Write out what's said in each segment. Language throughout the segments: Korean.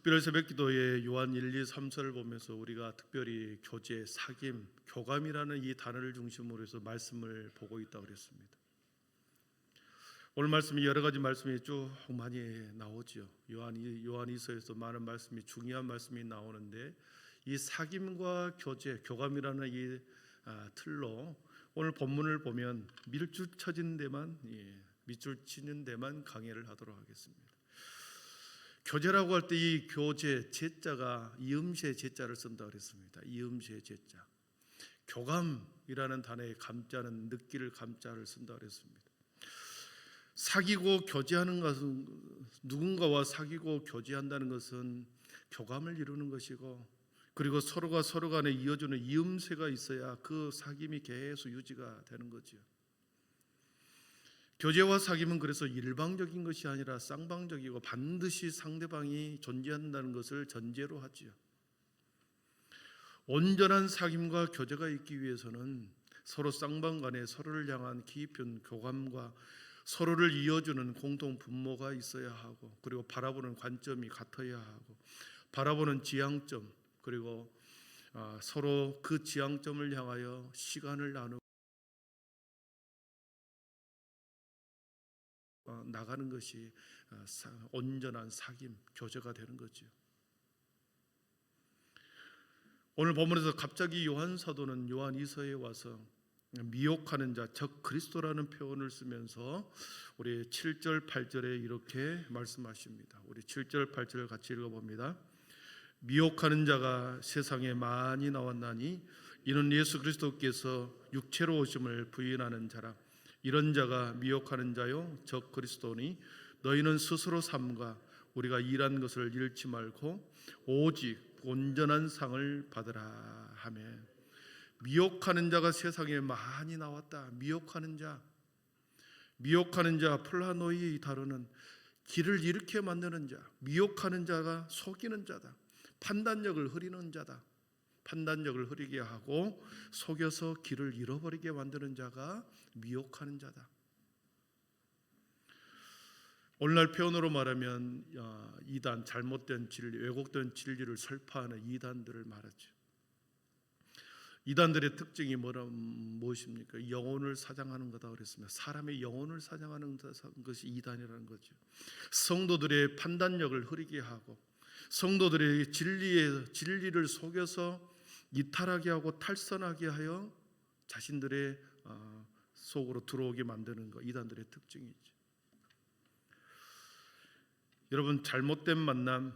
특별 새벽기도의 요한 1, 2, 3서를 보면서 우리가 특별히 교제, 사귐, 교감이라는 이 단어를 중심으로 해서 말씀을 보고 있다고 그랬습니다. 오늘 말씀이 여러 가지 말씀이 쭉 많이 나오죠. 요한이서에서 많은 말씀이 중요한 말씀이 나오는데 이 사귐과 교제, 교감이라는 이 틀로 오늘 본문을 보면 밑줄 치는 데만 강의를 하도록 하겠습니다. 교제라고 할 때 이 교제 제자가 이음시의 제자를 쓴다 그랬습니다. 이음시의 제자. 교감이라는 단어의 감자는 느끼를 감자를 쓴다 그랬습니다. 사귀고 교제하는 것은 누군가와 사귀고 교제한다는 것은 교감을 이루는 것이고 그리고 서로가 서로 간에 이어주는 이음새가 있어야 그 사귐이 계속 유지가 되는 거죠. 교제와 사귐은 그래서 일방적인 것이 아니라 쌍방적이고 반드시 상대방이 존재한다는 것을 전제로 하지요. 온전한 사귐과 교제가 있기 위해서는 서로 쌍방 간에 서로를 향한 깊은 교감과 서로를 이어주는 공통 분모가 있어야 하고 그리고 바라보는 관점이 같아야 하고 바라보는 지향점 그리고 서로 그 지향점을 향하여 시간을 나누고 나가는 것이 온전한 사귐, 교제가 되는 거죠. 오늘 본문에서 갑자기 요한 사도는 요한이서에 와서 미혹하는 자, 적 그리스도라는 표현을 쓰면서 우리 7절, 8절에 이렇게 말씀하십니다. 우리 7절, 8절을 같이 읽어봅니다. 미혹하는 자가 세상에 많이 나왔나니 이는 예수 그리스도께서 육체로 오심을 부인하는 자라. 이런 자가 미혹하는 자요 적 그리스도니 너희는 스스로 삼가 우리가 일한 것을 잃지 말고 오직 온전한 상을 받으라 하며 미혹하는 자가 세상에 많이 나왔다. 미혹하는 자 플라노이 다루는 길을 잃게 만드는 자, 미혹하는 자가 속이는 자다. 판단력을 흐리는 자다. 판단력을 흐리게 하고 속여서 길을 잃어버리게 만드는 자가 미혹하는 자다. 오늘날 표현으로 말하면 이단, 잘못된 진리, 왜곡된 진리를 설파하는 이단들을 말하죠. 이단들의 특징이 무엇입니까? 영혼을 사장하는 거다 그랬습니다. 사람의 영혼을 사장하는 것이 이단이라는 거죠. 성도들의 판단력을 흐리게 하고 성도들의 진리를 속여서 이탈하게 하고 탈선하게 하여 자신들의 속으로 들어오게 만드는 것, 이단들의 특징이죠. 여러분, 잘못된 만남,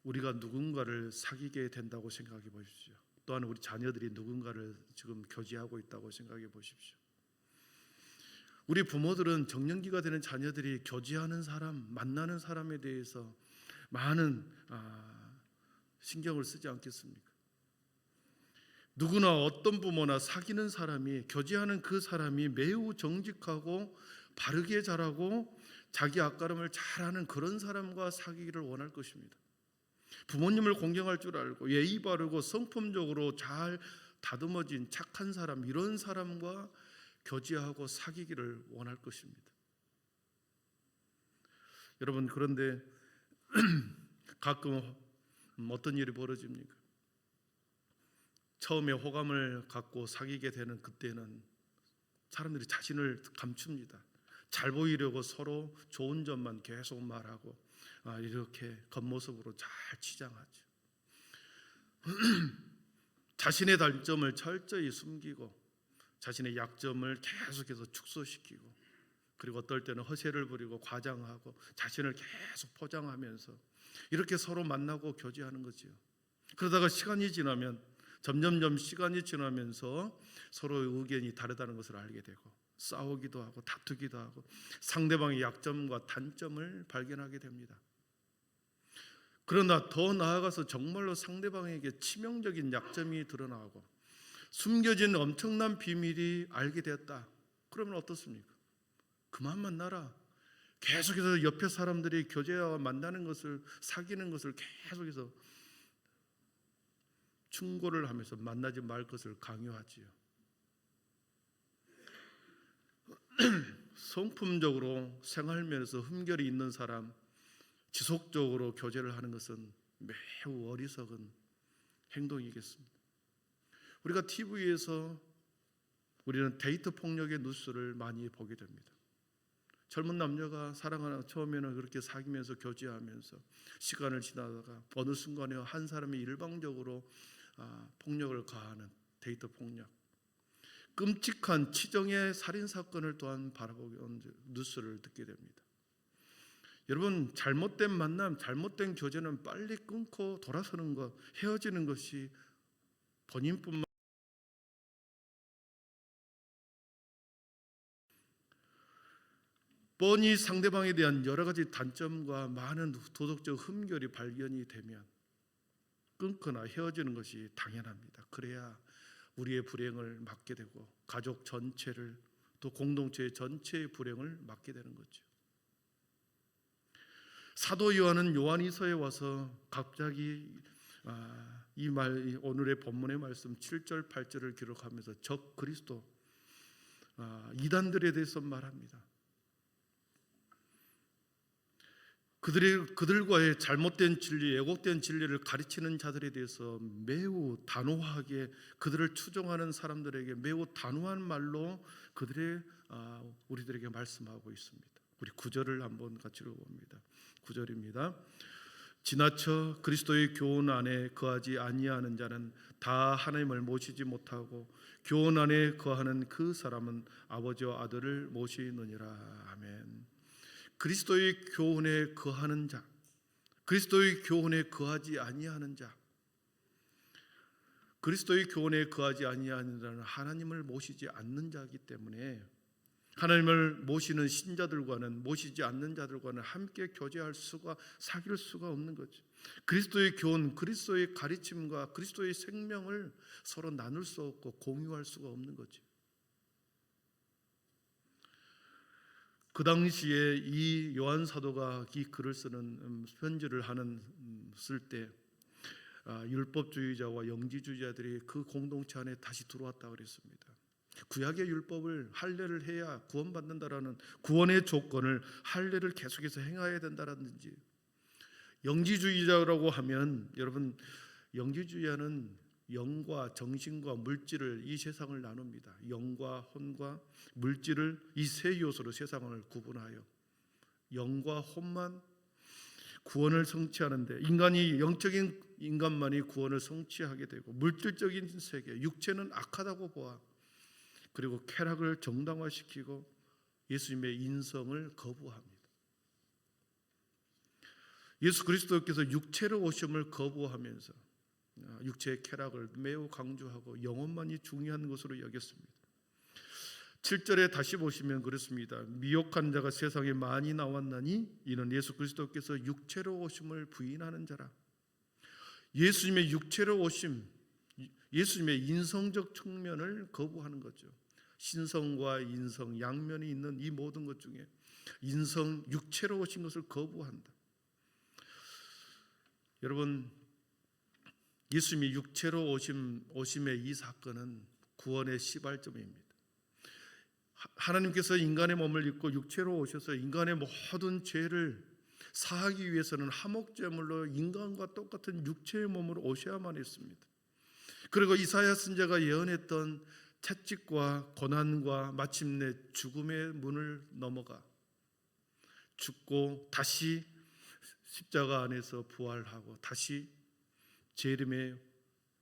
우리가 누군가를 사귀게 된다고 생각해 보십시오. 또한 우리 자녀들이 누군가를 지금 교제하고 있다고 생각해 보십시오. 우리 부모들은 정년기가 되는 자녀들이 교제하는 사람, 만나는 사람에 대해서 많은 신경을 쓰지 않겠습니까? 누구나 어떤 부모나 사귀는 사람이, 교제하는 그 사람이 매우 정직하고 바르게 자라고 자기 앞가름을 잘하는 그런 사람과 사귀기를 원할 것입니다. 부모님을 공경할 줄 알고 예의 바르고 성품적으로 잘 다듬어진 착한 사람, 이런 사람과 교제하고 사귀기를 원할 것입니다. 여러분, 그런데 가끔 어떤 일이 벌어집니까? 처음에 호감을 갖고 사귀게 되는 그때는 사람들이 자신을 감춥니다. 잘 보이려고 서로 좋은 점만 계속 말하고 이렇게 겉모습으로 잘 치장하죠. 자신의 단점을 철저히 숨기고 자신의 약점을 계속해서 축소시키고 그리고 어떨 때는 허세를 부리고 과장하고 자신을 계속 포장하면서 이렇게 서로 만나고 교제하는 거지요. 그러다가 점점 시간이 지나면서 서로의 의견이 다르다는 것을 알게 되고 싸우기도 하고 다투기도 하고 상대방의 약점과 단점을 발견하게 됩니다. 그러나 더 나아가서 정말로 상대방에게 치명적인 약점이 드러나고 숨겨진 엄청난 비밀이 알게 되었다. 그러면 어떻습니까? 그만 만나라. 계속해서 옆에 사람들이 교제와 만나는 것을, 사귀는 것을 계속해서 충고를 하면서 만나지 말 것을 강요하지요. 성품적으로 생활면에서 흠결이 있는 사람, 지속적으로 교제를 하는 것은 매우 어리석은 행동이겠습니다. 우리가 TV에서 우리는 데이트 폭력의 뉴스를 많이 보게 됩니다. 젊은 남녀가 사랑하는 처음에는 그렇게 사귀면서 교제하면서 시간을 지나다가 어느 순간에 한 사람이 일방적으로 폭력을 가하는 데이트 폭력, 끔찍한 치정의 살인 사건을 또한 바라보게 뉴스를 듣게 됩니다. 여러분, 잘못된 만남, 잘못된 교제는 빨리 끊고 돌아서는 것, 헤어지는 것이 본인뿐만 뻔히 상대방에 대한 여러 가지 단점과 많은 도덕적 흠결이 발견이 되면 끊거나 헤어지는 것이 당연합니다. 그래야 우리의 불행을 막게 되고 가족 전체를 또 공동체 전체의 불행을 막게 되는 거죠. 사도 요한은 요한이서에 와서 갑자기 오늘의 본문의 말씀 7절 8절을 기록하면서 적 그리스도 이단들에 대해서 말합니다. 그들과의 잘못된 진리, 왜곡된 진리를 가르치는 자들에 대해서 매우 단호하게, 그들을 추종하는 사람들에게 매우 단호한 말로 우리들에게 말씀하고 있습니다. 우리 9절을 한번 같이 읽어봅니다. 9절입니다. 지나쳐 그리스도의 교훈 안에 거하지 아니하는 자는 다 하나님을 모시지 못하고 교훈 안에 거하는 그 사람은 아버지와 아들을 모시느니라. 아멘. 그리스도의 교훈에 거하는 자, 그리스도의 교훈에 거하지 아니하는 자, 그리스도의 교훈에 거하지 아니하는 자는 하나님을 모시지 않는 자이기 때문에 하나님을 모시는 신자들과는 모시지 않는 자들과는 함께 교제할 수가, 사귈 수가 없는 거죠. 그리스도의 교훈, 그리스도의 가르침과 그리스도의 생명을 서로 나눌 수 없고 공유할 수가 없는 거죠. 그 당시에 이 요한 사도가 이 글을 쓰는 편지를 쓸 때 율법주의자와 영지주의자들이 그 공동체 안에 다시 들어왔다 그랬습니다. 구약의 율법을 할례를 해야 구원받는다라는 구원의 조건을 할례를 계속해서 행해야 된다라든지, 영지주의자라고 하면 여러분, 영지주의자는 영과 정신과 물질을, 이 세상을 나눕니다. 영과 혼과 물질을, 이 세 요소로 세상을 구분하여 영과 혼만 구원을 성취하는데, 영적인 인간만이 구원을 성취하게 되고, 물질적인 세계, 육체는 악하다고 보아 그리고 쾌락을 정당화시키고 예수님의 인성을 거부합니다. 예수 그리스도께서 육체로 오심을 거부하면서 육체의 쾌락을 매우 강조하고 영혼만이 중요한 것으로 여겼습니다. 7절에 다시 보시면 그렇습니다. 미혹한 자가 세상에 많이 나왔나니 이는 예수 그리스도께서 육체로 오심을 부인하는 자라. 예수님의 육체로 오심, 예수님의 인성적 측면을 거부하는 거죠. 신성과 인성, 양면이 있는 이 모든 것 중에 인성, 육체로 오신 것을 거부한다. 여러분, 예수님이 육체로 오심의 이 사건은 구원의 시발점입니다. 하나님께서 인간의 몸을 입고 육체로 오셔서 인간의 모든 죄를 사하기 위해서는 화목제물로 인간과 똑같은 육체의 몸으로 오셔야만 했습니다. 그리고 이사야 선지자가 예언했던 채찍과 고난과 마침내 죽음의 문을 넘어가 죽고 다시 십자가 안에서 부활하고 다시 재림의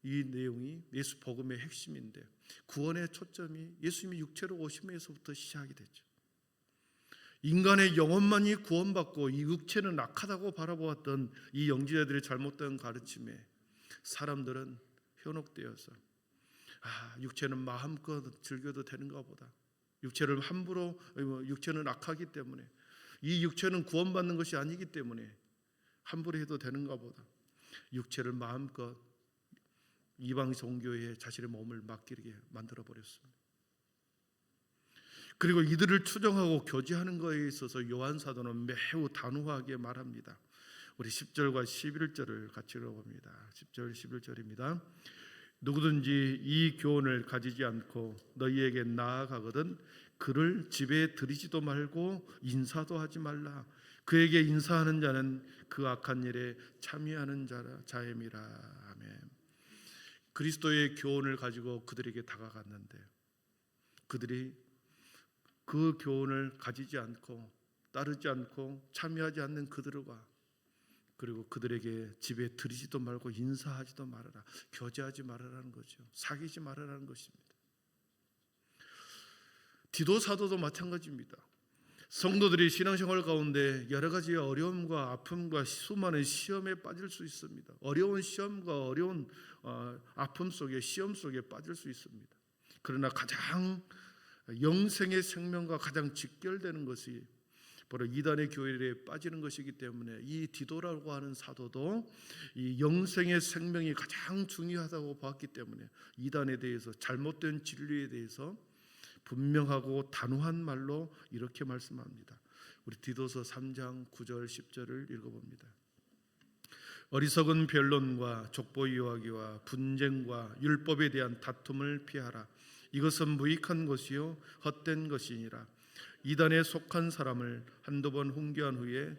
이 내용이 예수 복음의 핵심인데, 구원의 초점이 예수님이 육체로 오심에서부터 시작이 되죠. 인간의 영혼만이 구원받고 이 육체는 악하다고 바라보았던 이 영지자들의 잘못된 가르침에 사람들은 현혹되어서 육체는 마음껏 즐겨도 되는가 보다, 육체를 함부로, 육체는 악하기 때문에, 이 육체는 구원받는 것이 아니기 때문에 함부로 해도 되는가 보다, 육체를 마음껏 이방 종교에 자신의 몸을 맡기게 만들어 버렸습니다. 그리고 이들을 추종하고 교제하는 것에 있어서 요한 사도는 매우 단호하게 말합니다. 우리 10절과 11절을 같이 읽어봅니다. 10절 11절입니다. 누구든지 이 교훈을 가지지 않고 너희에게 나아가거든 그를 집에 들이지도 말고 인사도 하지 말라. 그에게 인사하는 자는 그 악한 일에 참여하는 자임이라. 아멘. 그리스도의 교훈을 가지고 그들에게 다가갔는데 그들이 그 교훈을 가지지 않고 따르지 않고 참여하지 않는 그들과, 그리고 그들에게 집에 들이지도 말고 인사하지도 말아라, 교제하지 말아라는 거죠. 사귀지 말아라는 것입니다. 디도 사도도 마찬가지입니다. 성도들이 신앙생활 가운데 여러 가지 어려움과 아픔과 수많은 시험에 빠질 수 있습니다. 어려운 시험과 어려운 아픔 속에, 시험 속에 빠질 수 있습니다. 그러나 가장 영생의 생명과 가장 직결되는 것이 바로 이단의 교회에 빠지는 것이기 때문에 이 디도라고 하는 사도도 이 영생의 생명이 가장 중요하다고 봤기 때문에 이단에 대해서, 잘못된 진리에 대해서 분명하고 단호한 말로 이렇게 말씀합니다. 우리 디도서 3장 9절 10절을 읽어봅니다. 어리석은 변론과 족보 이야기와 분쟁과 율법에 대한 다툼을 피하라. 이것은 무익한 것이요 헛된 것이니라. 이단에 속한 사람을 한두 번 훈계한 후에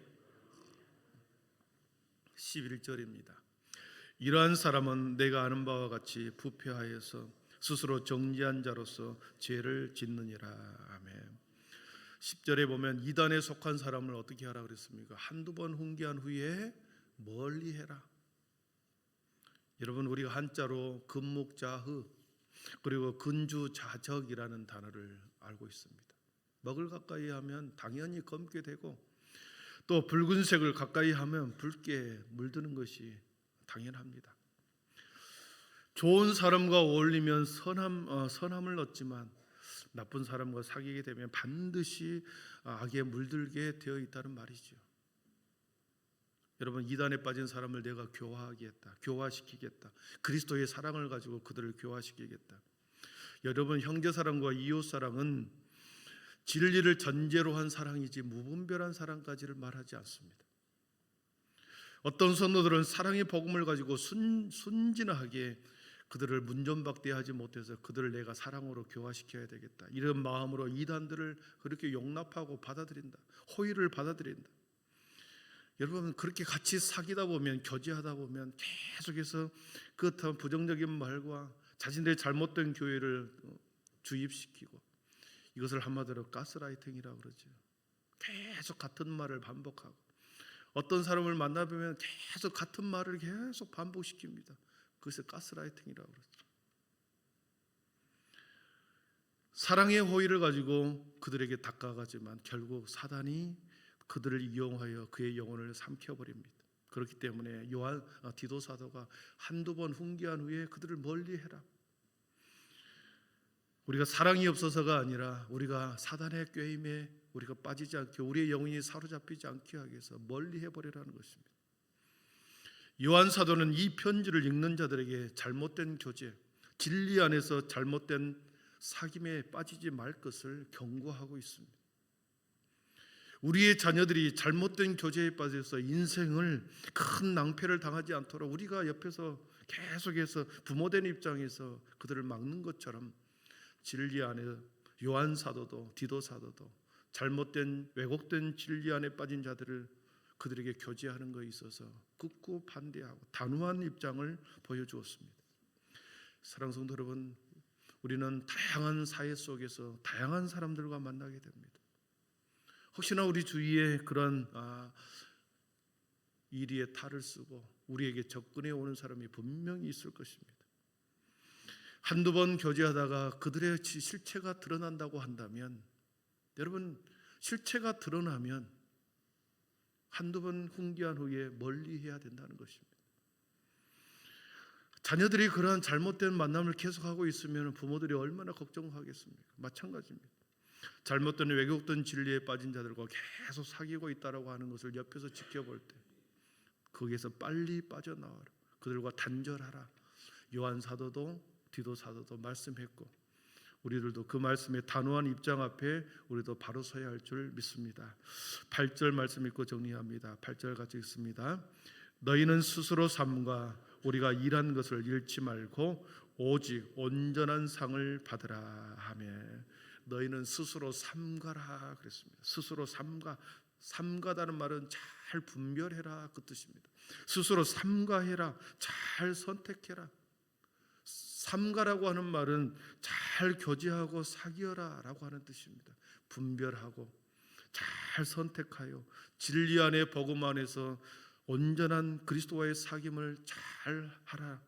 11절입니다. 이러한 사람은 내가 아는 바와 같이 부패하여서 스스로 정죄한 자로서 죄를 짓느니라. 아멘. 10절에 보면 이단에 속한 사람을 어떻게 하라 그랬습니까? 한두 번 훈계한 후에 멀리 해라. 여러분, 우리가 한자로 금목자흐 그리고 근주자적이라는 단어를 알고 있습니다. 먹을 가까이 하면 당연히 검게 되고, 또 붉은색을 가까이 하면 붉게 물드는 것이 당연합니다. 좋은 사람과 어울리면 선함을 얻지만 나쁜 사람과 사귀게 되면 반드시 악에 물들게 되어 있다는 말이죠. 여러분, 이단에 빠진 사람을 내가 교화하겠다, 교화시키겠다, 그리스도의 사랑을 가지고 그들을 교화시키겠다. 여러분, 형제사랑과 이웃사랑은 진리를 전제로 한 사랑이지 무분별한 사랑까지를 말하지 않습니다. 어떤 성도들은 사랑의 복음을 가지고 순진하게 그들을 문전박대하지 못해서 그들을 내가 사랑으로 교화시켜야 되겠다, 이런 마음으로 이단들을 그렇게 용납하고 받아들인다, 호의를 받아들인다. 여러분, 그렇게 같이 사귀다 보면, 교제하다 보면 계속해서 그렇다면 부정적인 말과 자신들의 잘못된 교회를 주입시키고, 이것을 한마디로 가스라이팅이라고 그러죠. 계속 같은 말을 반복하고, 어떤 사람을 만나보면 계속 같은 말을 계속 반복시킵니다. 그것을 가스라이팅이라고 그러죠. 사랑의 호의를 가지고 그들에게 다가가지만 결국 사단이 그들을 이용하여 그의 영혼을 삼켜버립니다. 그렇기 때문에 디도 사도가 한두 번 훈계한 후에 그들을 멀리해라. 우리가 사랑이 없어서가 아니라 우리가 사단의 꾀임에 우리가 빠지지 않게, 우리의 영혼이 사로잡히지 않게 하기 위해서 멀리해버리라는 것입니다. 요한 사도는 이 편지를 읽는 자들에게 잘못된 교제, 진리 안에서 잘못된 사귐에 빠지지 말 것을 경고하고 있습니다. 우리의 자녀들이 잘못된 교제에 빠져서 인생을 큰 낭패를 당하지 않도록 우리가 옆에서 계속해서 부모된 입장에서 그들을 막는 것처럼, 진리 안에 요한 사도도 디도 사도도 잘못된 왜곡된 진리 안에 빠진 자들을 그들에게 교제하는 것에 있어서 극구 반대하고 단호한 입장을 보여주었습니다. 사랑하는 성도 여러분, 우리는 다양한 사회 속에서 다양한 사람들과 만나게 됩니다. 혹시나 우리 주위에 그런 이리에 탈을 쓰고 우리에게 접근해 오는 사람이 분명히 있을 것입니다. 한두 번 교제하다가 그들의 실체가 드러난다고 한다면, 여러분, 실체가 드러나면 한두 번 훈계한 후에 멀리해야 된다는 것입니다. 자녀들이 그러한 잘못된 만남을 계속하고 있으면 부모들이 얼마나 걱정하겠습니까? 마찬가지입니다. 잘못된 왜곡된 진리에 빠진 자들과 계속 사귀고 있다라고 하는 것을 옆에서 지켜볼 때 거기에서 빨리 빠져나와라, 그들과 단절하라. 요한 사도도 디도 사도도 말씀했고, 우리들도 그 말씀의 단호한 입장 앞에 우리도 바로 서야 할 줄 믿습니다. 8절 말씀 읽고 정리합니다. 8절 같이 읽습니다. 너희는 스스로 삼가 우리가 일한 것을 잃지 말고 오직 온전한 상을 받으라 하며, 너희는 스스로 삼가라 그랬습니다. 스스로 삼가, 삼가다는 말은 잘 분별해라 그 뜻입니다. 스스로 삼가해라, 잘 선택해라. 삼가라고 하는 말은 잘 교제하고 사귀어라 라고 하는 뜻입니다. 분별하고 잘 선택하여 진리 안에 복음 안에서 온전한 그리스도와의 사귐을 잘 하라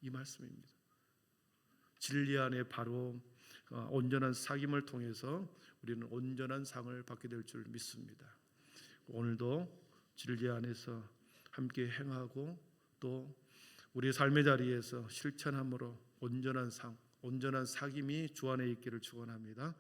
이 말씀입니다. 진리 안에 바로 온전한 사귐을 통해서 우리는 온전한 상을 받게 될 줄 믿습니다. 오늘도 진리 안에서 함께 행하고 또 우리의 삶의 자리에서 실천함으로 온전한 상, 온전한 사귐이 주 안에 있기를 축원합니다.